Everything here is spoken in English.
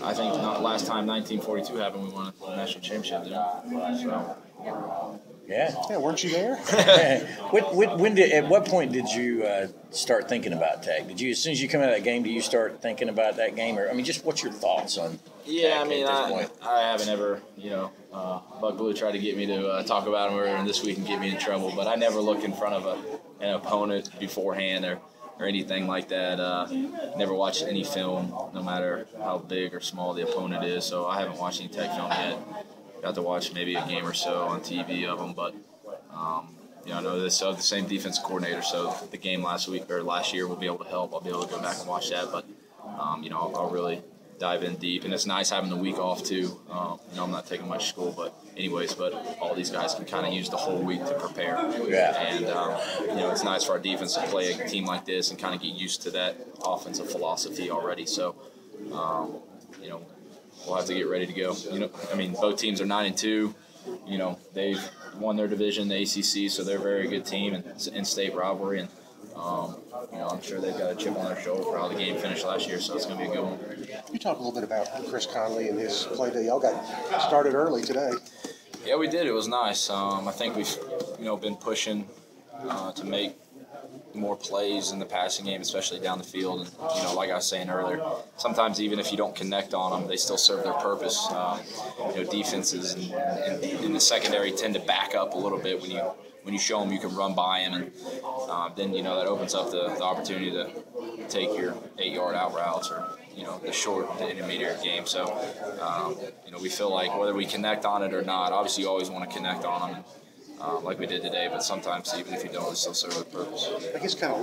I think not last time 1942 happened, we won a national championship. So. Yeah, weren't you there? At what point did you start thinking about Tech? Did you, as soon as you come out of that game, do you start thinking about that game, or just what's your thoughts on? Yeah, I mean, I haven't ever, Buck Blue tried to get me to talk about him earlier this week and get me in trouble, but I never look in front of an opponent beforehand or anything like that. Never watched any film, no matter how big or small the opponent is. So I haven't watched any Tech film yet. Got to watch maybe a game or so on TV of them, but I know this the same defense coordinator. So the game last year will be able to help. I'll be able to go back and watch that, but I'll really dive in deep, and it's nice having the week off too. I'm not taking much school, but all these guys can kind of use the whole week to prepare. Yeah. And it's nice for our defense to play a team like this and kind of get used to that offensive philosophy already. So, we'll have to get ready to go. Both teams are 9-2. They've won their division, the ACC, so they're a very good team and it's an in-state rivalry. And I'm sure they've got a chip on their shoulder for how the game finished last year, so it's going to be a good one. You talk a little bit about Chris Conley and his play day. Y'all got started early today. Yeah, we did. It was nice. I think we've been pushing to make more plays in the passing game, especially down the field. And like I was saying earlier, sometimes even if you don't connect on them, they still serve their purpose. Defenses in the secondary tend to back up a little bit when you show them you can run by them, and then that opens up the opportunity to take your 8-yard out routes or the short, the intermediate game. So we feel like whether we connect on it or not, obviously you always want to connect on them. Like we did today, but sometimes even if you don't, it still serves a purpose. I guess kind of